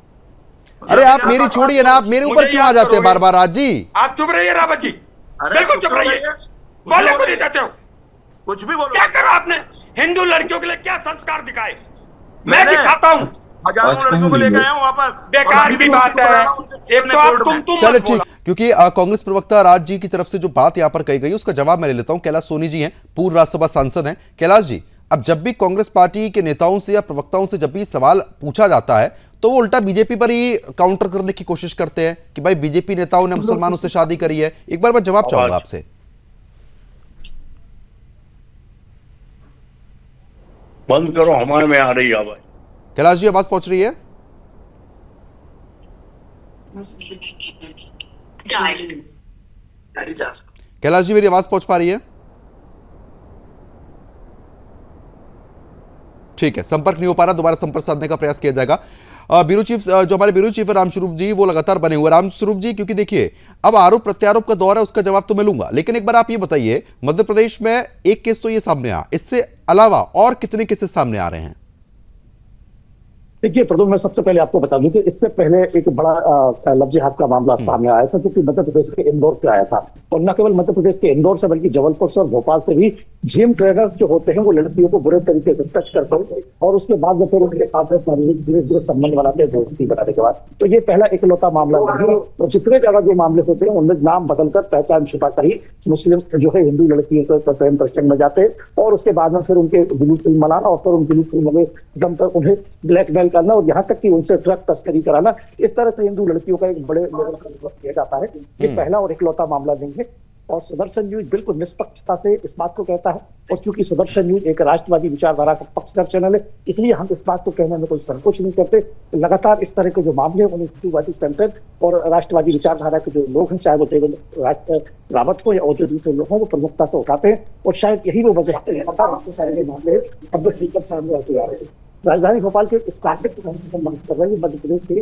अरे आप मेरी छोड़िए ना, आप मेरे ऊपर क्यों आ जाते हैं बार बार राज जी? आप चुप रहिए रावत जी, बिल्कुल चुप रहिए, बोले को नहीं देते हो, कुछ भी बोलो। क्या करो आपने? हिंदू लड़कियों के लिए क्या संस्कार दिखाए? मैं दिखाता हूँ, हजारों लड़कियों को लेकर आया हूँ वापस। बेकार की बात है। एक तो आप तुम चलो ठीक, क्योंकि कांग्रेस प्रवक्ता राज जी की तरफ से जो बात यहां पर कही गई उसका जवाब मैं ले लेता हूं। कैलाश सोनी जी हैं, पूर्व राज्यसभा सांसद हैं। कैलाश जी, अब जब भी कांग्रेस पार्टी के नेताओं से या प्रवक्ताओं से जब भी सवाल पूछा जाता है तो वो उल्टा बीजेपी पर ही काउंटर करने की कोशिश करते हैं कि भाई बीजेपी नेताओं ने मुसलमानों से शादी करी है। एक बार मैं जवाब चाहूंगा आपसे। बंद करो, हमारे में आ रही है आवाज। कैलाश जी, आवाज पहुंच रही है? कैलाश जी, मेरी आवाज पहुंच पा रही है? ठीक है, संपर्क नहीं हो पा रहा, दोबारा संपर्क साधने का प्रयास किया जाएगा। ब्यूरो चीफ, जो हमारे ब्यूरो चीफ है रामस्वरूप जी, वो लगातार बने हुए। रामस्वरूप जी, क्योंकि देखिए अब आरोप प्रत्यारोप का दौर है, उसका जवाब तो मैं लूंगा, लेकिन एक बार आप ये बताइए, मध्य प्रदेश में एक केस तो ये सामने आया, इससे अलावा और कितने केसेस सामने आ रहे हैं? देखिए प्रदुम, मैं सबसे पहले आपको बता दूं कि इससे पहले एक बड़ा लव जिहाद का मामला सामने आया था, जो कि मध्य प्रदेश के इंदौर से आया था। और न केवल मध्य प्रदेश के इंदौर से बल्कि जबलपुर से और भोपाल से भी जिम ट्रेनर जो होते हैं वो लड़कियों को बुरे तरीके से टच करते हैं और उसके बाद में फिर उनके साथ धीरे धीरे संबंध बनाते हैं दोस्ती बनाने के बाद। तो ये पहला इकलौता मामला नहीं है। और जितने ज्यादा जो मामले होते हैं उनमें नाम बदलकर, पहचान छुपाकर ही मुस्लिम जो है हिंदू लड़कियों को प्रेम प्रश्न में जाते हैं और उसके बाद में फिर उनके जुलूस फिल्म बनाना और फिर उन जुलूस फिल्मों में दम तक उन्हें ब्लैकमेल करना और यहाँ तक कि उनसे ड्रग तस्करी कराना। इस तरह से हिंदू लड़कियों का एक बड़े लेवल का विरोध किया जाता है। ये पहला और इकलौता मामला नहीं है। और सुदर्शन न्यूज बिल्कुल निष्पक्षता से इस बात को कहता है। और चूंकि सुदर्शन न्यूज एक राष्ट्रवादी विचारधारा का पक्षधर चैनल है, इसलिए हम इस बात को कहने में कोई संकोच नहीं करते। लगातार इस तरह के जो मामले हैं उन्हें हिंदूवादी सेंटर और राष्ट्रवादी विचारधारा के जो लोग हैं, चाहे वो देवेंद्र रावत हो या और जो दूसरे लोग हैं, वो प्रमुखता से उठाते हैं। और शायद यही वो वजह है सारे मामले अब सामने आते आ रहे हैं। राजधानी भोपाल के इस कार्य को कर रही है मध्य प्रदेश के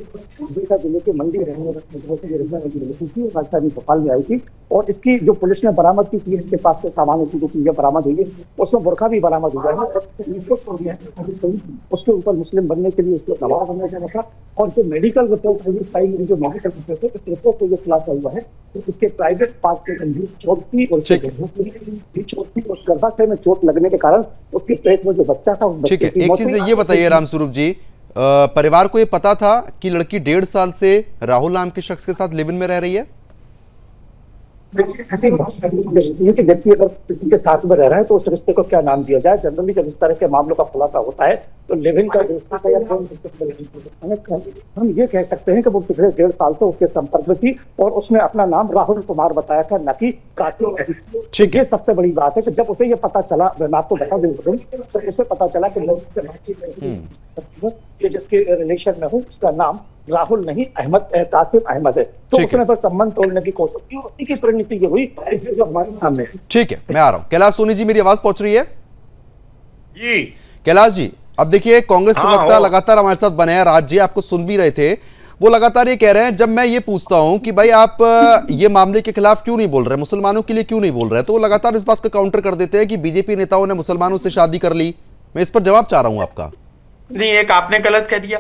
बेटा जिले के मंडी रहने वाली राजधानी भोपाल में आई थी और इसकी जो पुलिस ने बरामद की थी, इसके पास के सामान की जो चीजें बरामद हुई है उसमें बुर्का भी बरामद हुआ है। उसके ऊपर मुस्लिम बनने के लिए उसको दबाव बनने का था। और जो मेडिकल रिपोर्ट जो मेडिकल रिपोर्ट है, इस रिपोर्ट को जो खुलासा हुआ है उसके प्राइवेट पार्ट के गंभीर चोट थी और गर्भाशय में चोट लगने के कारण उसके पेट में जो बच्चा था, ठीक है। एक चीज ये बताइए रामस्वरूप जी, परिवार को ये पता था कि लड़की 1.5 साल से राहुल नाम के शख्स के साथ लिव इन में रह रही है? कि व्यक्ति अगर किसी के साथ में रह रहा है तो उस रिश्ते को क्या नाम दिया जाए। जनरली जब इस तरह के मामलों का खुलासा होता है तो लिव इन का रिश्ता का या हम ये कह सकते हैं कि वो पिछले 1.5 साल से उसके संपर्क में थी और उसने अपना नाम राहुल कुमार बताया था, न कि काटो। ये सबसे बड़ी बात है कि जब उसे ये पता चला, मैं आपको बता दूं, तो उसे पता चला कि जिसके रिलेशन में हूँ उसका नाम राहुल नहीं अहमद कासिम अहमद है, तो उसने पर संबंध तोड़ने की कोशिश की। उसी की परिणति ये हुई जो हमारे सामने है। ठीक है, मैं आ रहा हूँ। कैलाश सोनी जी, मेरी आवाज पहुंच रही है? जी कैलाश जी, अब देखिए कांग्रेस प्रवक्ता लगातार हमारे साथ बने हैं, राज जी आपको सुन भी रहे थे, वो लगातार ये कह रहे हैं, जब मैं ये पूछता हूं कि भाई आप ये मामले के खिलाफ क्यों नहीं बोल रहे, मुसलमानों के लिए क्यों नहीं बोल रहे, तो वो लगातार इस बात का काउंटर कर देते हैं कि बीजेपी नेताओं ने मुसलमानों से शादी कर ली। मैं इस पर जवाब चाह रहा हूं आपका। नहीं, एक आपने गलत कह दिया।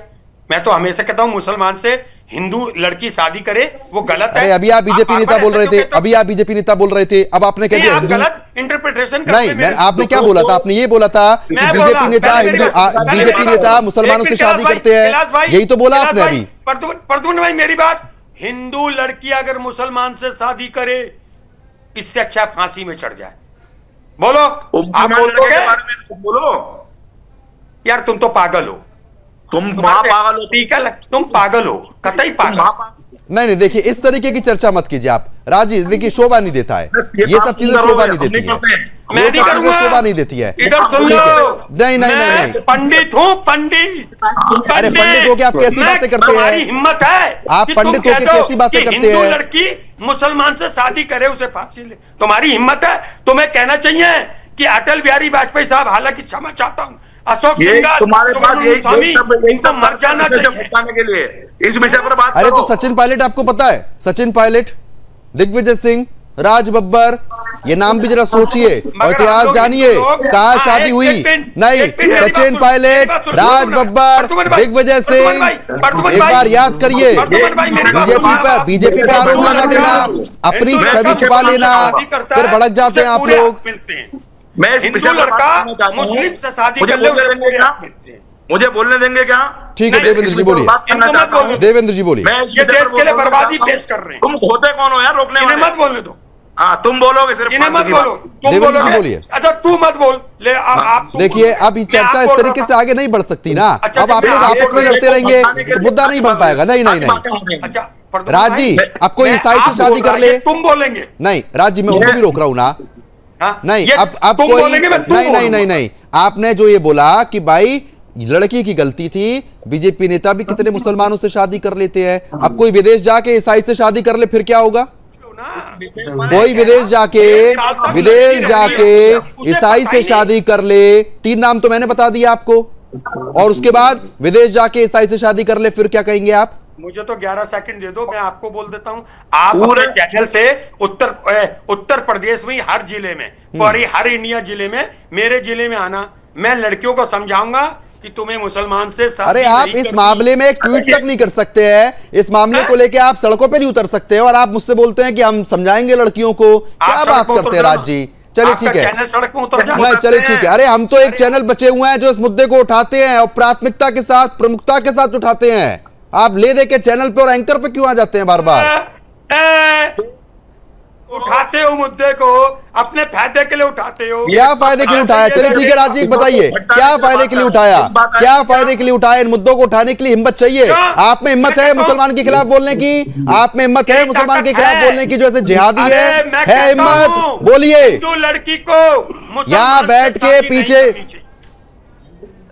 मैं तो हमेशा कहता हूं मुसलमान से हिंदू लड़की शादी करे वो गलत है। अभी आप बीजेपी नेता बोल रहे थे, अभी आप बीजेपी नेता बोल रहे थे, अब आपने कह दिया गलत इंटरप्रिटेशन। नहीं, मैं आपने क्या बोला था? आपने ये बोला था कि बीजेपी नेता हिंदू, बीजेपी नेता मुसलमानों से शादी करते हैं, यही तो बोला आपने अभी। प्रद्युम्न भाई मेरी बात, हिंदू लड़की अगर मुसलमान से शादी करे इससे अच्छा फांसी में चढ़ जाए। बोलो, आप बोलो यार, तुम तो पागल हो, तुम पागल हो, तुम पागल हो, कतई पागल। नहीं, देखिए इस तरीके की चर्चा मत कीजिए आप राजी, देखिए शोभा नहीं देता है, ये सब चीजें शोभा नहीं देती है, ये सब चीजें शोभा नहीं देती है। इधर सुन लो, नहीं, पंडित हूँ, पंडित। अरे पंडित हो के आप कैसी बातें करते हैं? हिम्मत है आप पंडित हो के कैसी बातें करते हैं? लड़की मुसलमान से शादी करे उसे फांसी ले, तुम्हारी हिम्मत है? तुम्हें कहना चाहिए कि अटल बिहारी वाजपेयी साहब, हालांकि क्षमा चाहता हूँ, अशोक सिंघल, तुम्हारे पास तो मर जाना चाहिए के लिए इस विषय पर बात। अरे तो सचिन पायलट आपको पता है? सचिन पायलट, दिग्विजय सिंह, राज बब्बर, ये नाम भी जरा सोचिए और इतिहास जानिए, कहाँ शादी हुई। नहीं, सचिन पायलट, राज बब्बर, दिग्विजय सिंह, एक बार याद करिए। बीजेपी पे आरोप लगा देना, अपनी छवि छुपा लेना, फिर भड़क जाते हैं आप लोग। हिंदू लड़का मुस्लिम से शादी कर ले, मुझे बोलने देंगे क्या? ठीक है देवेंद्र जी बोलिए, देवेंद्र जी बोलिए। ये देश के लिए बर्बादी पेश कर रहे हैं। तुम होते कौन हो यार रोकने वाले? मत बोलने दो। हाँ तुम बोलोगे सिर्फ, इन्हें मत बोलो, तुम देवेंद्र जी बोलोगे। बोलिए। अच्छा तू मत बोल, ले आप देखिए अब ये चर्चा इस तरीके से आगे नहीं बढ़ सकती ना। अब आप लोग आपस में लड़ते रहेंगे तो मुद्दा नहीं बन पाएगा। नहीं नहीं नहीं अच्छा राज जी, अब कोई ईसाई से शादी कर ले, तुम बोलेंगे नहीं राज जी मैं उनको भी रोक रहा हूं ना। नहीं अब तुम कोई बोलेंगे, मैं तुम नहीं नहीं नहीं नहीं आपने जो ये बोला कि भाई लड़की की गलती थी, बीजेपी नेता भी कितने मुसलमानों से शादी कर लेते हैं। अब कोई विदेश जाके ईसाई से शादी कर ले फिर क्या होगा? कोई विदेश जाके ईसाई से शादी कर ले, 3 नाम तो मैंने बता दिया आपको, और उसके बाद विदेश जाके ईसाई से शादी कर ले फिर क्या कहेंगे आप? मुझे तो 11 सेकंड दे दो, मैं आपको बोल देता हूं। आप अपने चैनल से उत्तर प्रदेश में हर जिले में और हर इंडिया जिले में, मेरे जिले में आना, मैं लड़कियों को समझाऊंगा कि तुम्हें मुसलमान से अरे आप इस मामले में एक ट्वीट तक नहीं कर सकते हैं। इस मामले को लेके आप सड़कों पे नहीं उतर सकते हैं और आप मुझसे बोलते हैं कि हम समझाएंगे लड़कियों को। क्या बात करते हैं राज जी? चलिए ठीक है, नहीं चलिए ठीक है। अरे हम तो एक चैनल बचे हुए हैं जो इस मुद्दे को उठाते हैं और प्राथमिकता के साथ, प्रमुखता के साथ उठाते हैं। आप ले दे के चैनल पे और एंकर पे क्यों आ जाते हैं बार बार? उठाते हो मुद्दे को, अपने फायदे के लिए उठाते हो। क्या फायदे के लिए उठाया? चलिए ठीक है राजीव बताइए क्या फायदे के लिए उठाया? क्या फायदे के लिए उठाया? इन मुद्दों को उठाने के लिए हिम्मत चाहिए। आप में हिम्मत है मुसलमान के खिलाफ बोलने की? आप में हिम्मत है मुसलमान के खिलाफ बोलने की जो ऐसे जिहादी है हिम्मत? बोलिए। लड़की को यहाँ बैठ के पीछे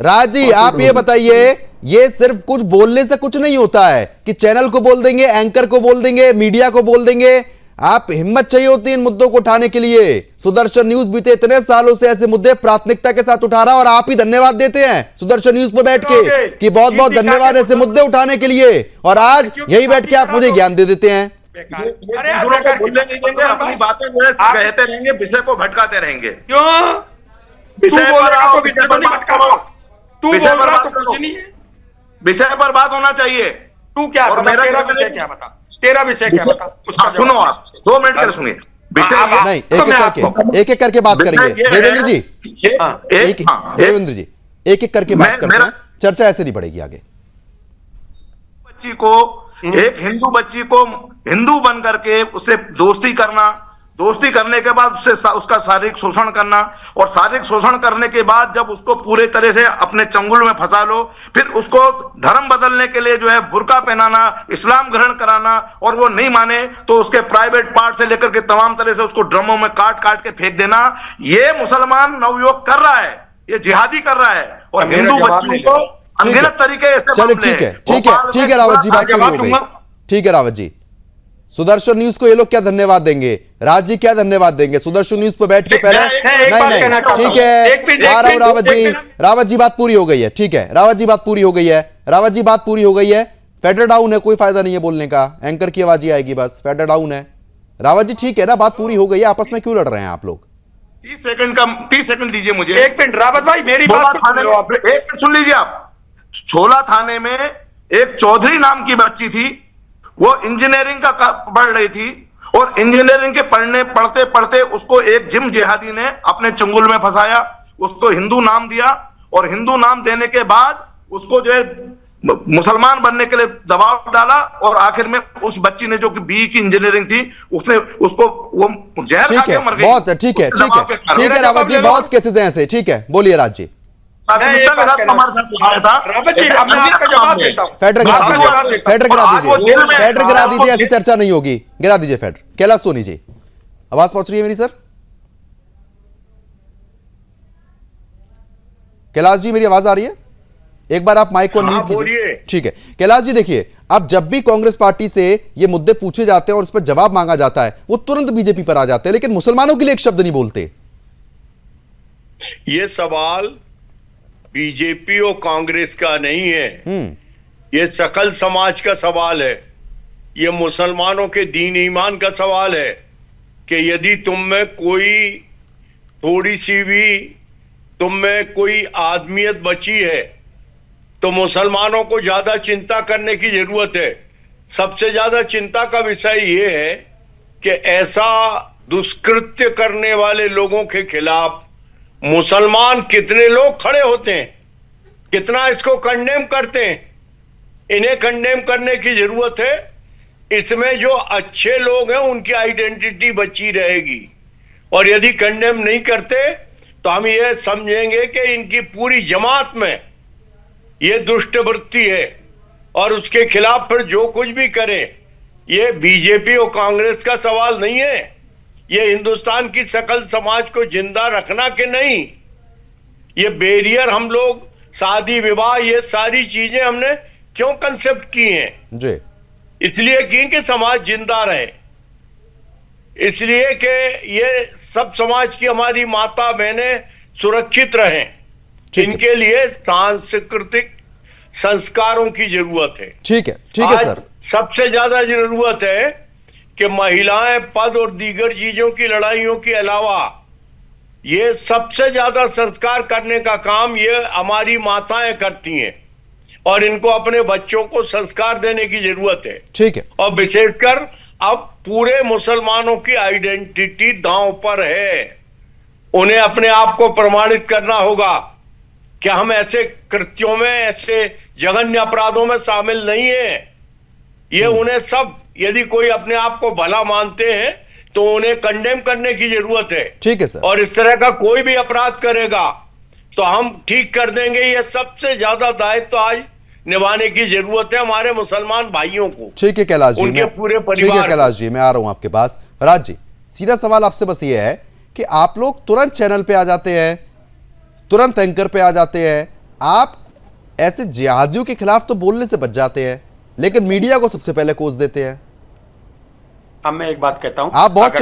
राज जी आप ये बताइए, ये सिर्फ कुछ बोलने से कुछ नहीं होता है कि चैनल को बोल देंगे, एंकर को बोल देंगे, मीडिया को बोल देंगे। आप हिम्मत चाहिए होती है इन मुद्दों को उठाने के लिए। सुदर्शन न्यूज बीते इतने सालों से ऐसे मुद्दे प्राथमिकता के साथ उठा रहा है और आप ही धन्यवाद देते हैं सुदर्शन न्यूज पर बैठ के कि बहुत बहुत धन्यवाद ऐसे मुद्दे उठाने के लिए, और आज यही बैठ के आप मुझे ज्ञान दे देते हैं। अपनी बातें जो है कहते रहेंगे, विषय को भटकाते रहेंगे। क्यों? विषय पर बात होना चाहिए। तू क्या बता? तेरा विषय क्या बता? तेरा विषय क्या बता? सुनो आप 2 मिनट कर सुनिए। विषय नहीं, एक एक करके बात करेंगे देवेंद्र जी। देवेंद्र जी एक एक करके बात करते हैं, चर्चा ऐसे नहीं बढ़ेगी आगे। बच्ची को, एक हिंदू बच्ची को हिंदू बन करके उससे दोस्ती करना, दोस्ती करने के बाद उसका शारीरिक शोषण करना, और शारीरिक शोषण करने के बाद जब उसको पूरे तरह से अपने चंगुल में फंसा लो, फिर उसको धर्म बदलने के लिए जो है बुर्का पहनाना, इस्लाम ग्रहण कराना, और वो नहीं माने तो उसके प्राइवेट पार्ट से लेकर के तमाम तरह से उसको ड्रमों में काट काट के फेंक देना, ये मुसलमान नवयुवक कर रहा है, ये जिहादी कर रहा है। और हिंदू बच्चों को अनगिनत तरीके से, चलो ठीक है रावत जी बात पूरी हो गई। ठीक है रावत जी, सुदर्शन न्यूज को ये लोग क्या धन्यवाद देंगे? राज जी क्या धन्यवाद देंगे? सुदर्शन न्यूज पर बैठ के पहले नहीं ठीक है आ रहा हूं रावत जी बात पूरी हो गई है। ठीक है रावत जी बात पूरी हो गई है। रावत जी बात पूरी हो गई है। फेडर डाउन है, कोई फायदा नहीं है बोलने का, एंकर की आवाज ही आएगी बस। फेडर डाउन है रावत जी, ठीक है ना, बात पूरी हो गई है। आपस में क्यों लड़ रहे हैं आप लोग? 30 सेकंड दीजिए मुझे। 1 मिनट रावत भाई मेरी बात सुन लीजिए आप। छोला थाने में एक चौधरी नाम की बच्ची थी, वो इंजीनियरिंग का पढ़ रही थी, और इंजीनियरिंग के पढ़ते पढ़ते उसको एक जिम जिहादी ने अपने चंगुल में फंसाया, उसको हिंदू नाम दिया, और हिंदू नाम देने के बाद उसको जो है मुसलमान बनने के लिए दबाव डाला, और आखिर में उस बच्ची ने जो कि बीई की इंजीनियरिंग थी, उसने उसको वो जहर खा के मर गई। बहुत ठीक है रावत जी, बहुत केसेस हैं ऐसे। ठीक है बोलिए राज जी। फेडर गिरा दीजिए, ऐसी चर्चा नहीं होगी। गिरा दीजिए फेडर। कैलाश सोनी जी आवाज पहुंच रही है मेरी? सर कैलाश जी मेरी आवाज आ रही है? एक बार आप माइक को म्यूट कीजिए। ठीक है कैलाश जी, देखिए अब जब भी कांग्रेस पार्टी से ये मुद्दे पूछे जाते हैं और उस पर जवाब मांगा जाता है, वो तुरंत बीजेपी पर आ जाते हैं, लेकिन मुसलमानों के लिए एक शब्द नहीं बोलते। ये सवाल बीजेपी और कांग्रेस का नहीं है, ये सकल समाज का सवाल है। ये मुसलमानों के दीन ईमान का सवाल है कि यदि तुम में कोई थोड़ी सी भी तुम में कोई आदमियत बची है तो मुसलमानों को ज्यादा चिंता करने की जरूरत है। सबसे ज्यादा चिंता का विषय ये है कि ऐसा दुष्कृत्य करने वाले लोगों के खिलाफ मुसलमान कितने लोग खड़े होते हैं, कितना इसको कंडेम करते हैं। इन्हें कंडेम करने की जरूरत है। इसमें जो अच्छे लोग हैं उनकी आइडेंटिटी बची रहेगी, और यदि कंडेम नहीं करते तो हम ये समझेंगे कि इनकी पूरी जमात में ये दुष्ट वृत्ति है, और उसके खिलाफ फिर जो कुछ भी करें। ये बीजेपी और कांग्रेस का सवाल नहीं है, ये हिंदुस्तान की सकल समाज को जिंदा रखना के नहीं। ये बैरियर हम लोग शादी विवाह ये सारी चीजें हमने क्यों कंसेप्ट की हैं जी, इसलिए की कि समाज जिंदा रहे, इसलिए कि ये सब समाज की हमारी माता बहनें सुरक्षित रहें। इनके लिए सांस्कृतिक संस्कारों की जरूरत है। ठीक है आज सर। सबसे ज्यादा जरूरत है कि महिलाएं पद और दीगर चीजों की लड़ाइयों के अलावा ये सबसे ज्यादा संस्कार करने का काम ये हमारी माताएं करती हैं, और इनको अपने बच्चों को संस्कार देने की जरूरत है। ठीक है। और विशेषकर अब पूरे मुसलमानों की आइडेंटिटी दांव पर है। उन्हें अपने आप को प्रमाणित करना होगा कि हम ऐसे कृत्यों में, ऐसे जघन्य अपराधों में शामिल नहीं है। ये उन्हें सब, यदि कोई अपने आप को भला मानते हैं तो उन्हें कंडेम करने की जरूरत है। ठीक है सर। और इस तरह का कोई भी अपराध करेगा तो हम ठीक कर देंगे। ये सबसे ज्यादा दायित्व तो आज निभाने की जरूरत है हमारे मुसलमान भाइयों को। ठीक है कैलाश जी, उनके पूरे ठीक परिवार है कैलाश जी, मैं आ रहा हूं आपके पास। राज जी, सीधा सवाल आपसे बस ये है कि आप लोग तुरंत चैनल पे आ जाते हैं, तुरंत एंकर पे आ जाते हैं, आप ऐसे जिहादियों के खिलाफ तो बोलने से बच जाते हैं, लेकिन मीडिया को सबसे पहले कोस देते हैं। अब मैं एक बात कहता हूं, आप बहुत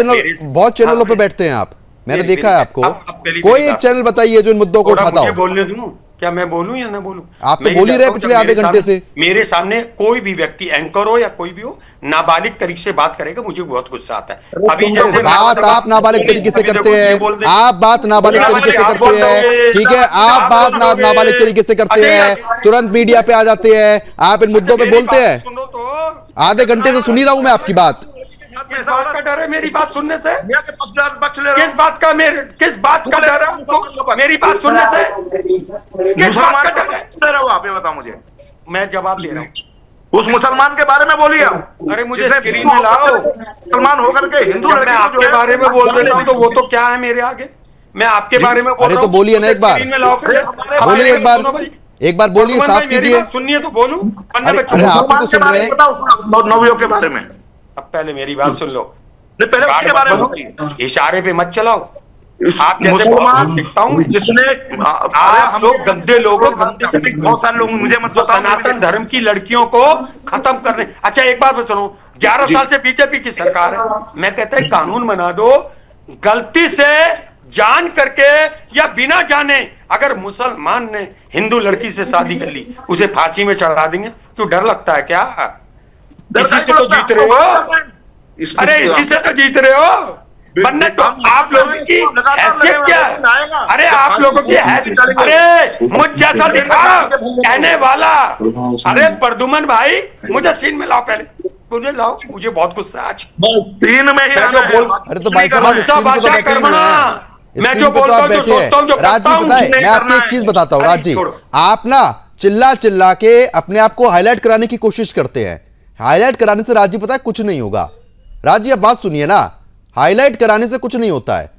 चैनलों पे बैठते हैं, आप, मैंने देखा है आपको। अब कोई एक चैनल बताइए जो इन मुद्दों को उठाता हो। बोलने दूं, क्या मैं बोलूं या ना बोलूं? आप तो बोल ही रहे पिछले आधे घंटे से। मेरे सामने कोई भी व्यक्ति, एंकर हो या कोई भी हो, नाबालिग तरीके से बात करेगा, मुझे बहुत गुस्सा आता है। अभी बात आप नाबालिग तरीके से करते हैं, आप बात नाबालिग तरीके से करते हैं, ठीक है, आप बात नाबालिग तरीके से करते हैं, तुरंत मीडिया पे आ जाते हैं, आप इन मुद्दों पे बोलते हैं। आधे घंटे से सुन ही रहा हूं मैं आपकी बात। किस बात का डर है मेरी बात सुनने से? किस बात का डर है आपको मेरी बात सुनने से? किस बात का डर है? आप ये बताओ मुझे। मैं जवाब दे रहा हूँ। उस मुसलमान के बारे में बोलिए। अरे मुझे स्क्रीन में लाओ। मुसलमान होकर के हिंदू जब मैं आपके बारे में बोल देता हूँ तो वो तो क्या है मेरे आगे? मैं आपके बारे में बोल अरे रहा तो हूँ। बोलिए ना एक बार, बोलिए एक बार बोलिए, साफ कीजिए। सुनिए तो बोलूं। अरे आप ही तो सुन रहे हैं। नौवियों के बारे में अब पहले मेरी बात सुन लो। पहले उसके बारे में इशारे पे मत चलाओ। आप जैसे बहुत दिखता हूँ जिसने आप लोग गंदे लोग, गंदे बहुत सारे लोग मुझे मत जो सनातन धर्म की लड़कियों को खत्म करने। अच्छा एक बात सुनो, 11 साल से बीजेपी की सरकार है। मैं कहता है कानून बना दो, गलती से जान करके या बिना जाने अगर मुसलमान ने हिंदू लड़की से शादी कर ली, उसे फांसी में चढ़ा देंगे। क्यों डर लगता है क्या? इसी से तो जीत रहे हो। अरे इसी से तो जीत रहे हो, वरना तो आप लोगों की हैसियत क्या है? अरे आप लोगों की हैसियत, अरे मुझ जैसा दिखा कहने वाला। अरे प्रदुमन भाई मुझे सीन में लाओ, पहले मुझे लाओ, मुझे बहुत गुस्सा है आज। तीन में ही अरे तो भाई साहब मैं जो बोलता हूँ, जो सोचता हूँ, जो राज जी बताए, मैं आपको एक चीज बताता हूँ। राज जी, आप ना चिल्ला चिल्ला के अपने आप को हाईलाइट कराने की कोशिश करते हैं। हाईलाइट कराने से राज जी पता है कुछ नहीं होगा। राज जी अब बात सुनिए ना, हाईलाइट कराने से कुछ नहीं होता है।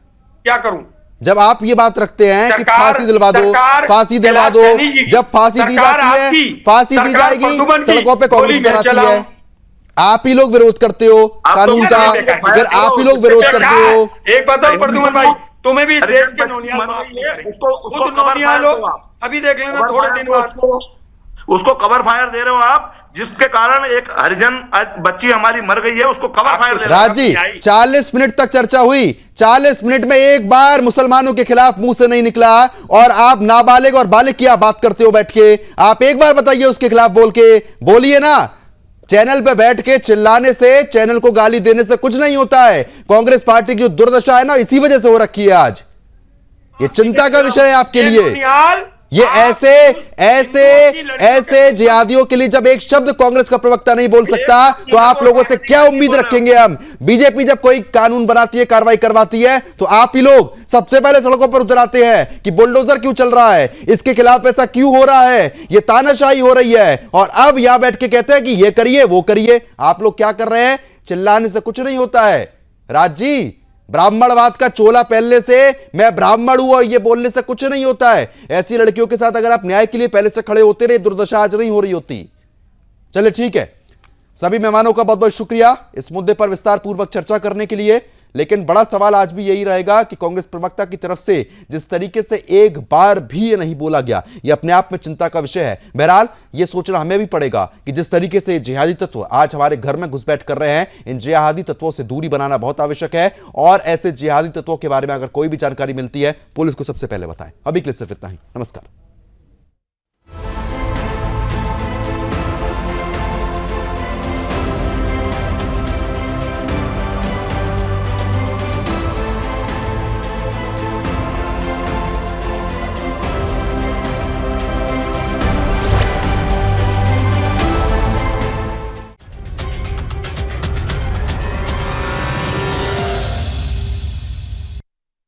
क्या करूं? जब आप ये बात रखते हैं कि फांसी दिलवा दो, फांसी दिलवा दो, जब फांसी दी जाती है, फांसी दी जाएगी, सड़कों पे कांग्रेस कराती है, आप ही लोग विरोध करते हो कानून का, फिर आप ही लोग विरोध करते हो। एक बताओ प्रदुमन भाई, तुम्हें भी देश के नौनियाल माफ नहीं करेंगे। खुद नौनियाल हो, अभी देख लेना थोड़े दिन बाद। उसको कवर फायर दे रहे हो आप, जिसके कारण एक हरिजन बच्ची हमारी मर गई है, उसको कवर फायर दे रहे हो। राज जी 40 मिनट तक चर्चा हुई, 40 मिनट में एक बार मुसलमानों के खिलाफ मुंह से नहीं निकला, और आप नाबालिग और बालिग की बात करते हो बैठ के। आप एक बार बताइए उसके खिलाफ बोल के, बोलिए ना। चैनल पे बैठ के चिल्लाने से, चैनल को गाली देने से कुछ नहीं होता है। कांग्रेस पार्टी की जो दुर्दशा है ना, इसी वजह से हो रखी है आज। ये चिंता का विषय है आपके लिए। ये ऐसे जिहादियों के लिए जब एक शब्द कांग्रेस का प्रवक्ता नहीं बोल सकता तो आप लोगों से क्या उम्मीद रखेंगे हम? बीजेपी जब कोई कानून बनाती है, कार्रवाई करवाती है, तो आप ही लोग सबसे पहले सड़कों पर उतर आते हैं कि बुलडोजर क्यों चल रहा है, इसके खिलाफ ऐसा क्यों हो रहा है, ये तानाशाही हो रही है। और अब यहां बैठ के कहते हैं कि ये करिए वो करिए। आप लोग क्या कर रहे हैं? चिल्लाने से कुछ नहीं होता है। राज जी, ब्राह्मणवाद का चोला पहनने से, मैं ब्राह्मण हूं और ये बोलने से कुछ नहीं होता है। ऐसी लड़कियों के साथ अगर आप न्याय के लिए पहले से खड़े होते रहे, दुर्दशा आज नहीं हो रही होती। चलिए ठीक है, सभी मेहमानों का बहुत बहुत शुक्रिया इस मुद्दे पर विस्तार पूर्वक चर्चा करने के लिए। लेकिन बड़ा सवाल आज भी यही रहेगा कि कांग्रेस प्रवक्ता की तरफ से जिस तरीके से एक बार भी ये नहीं बोला गया, ये अपने आप में चिंता का विषय है। बहरहाल ये सोचना हमें भी पड़ेगा कि जिस तरीके से जिहादी तत्व आज हमारे घर में घुसपैठ कर रहे हैं, इन जिहादी तत्वों से दूरी बनाना बहुत आवश्यक है। और ऐसे जिहादी तत्वों के बारे में अगर कोई भी जानकारी मिलती है, पुलिस को सबसे पहले बताएं। अभी के लिए सिर्फ इतना ही। नमस्कार।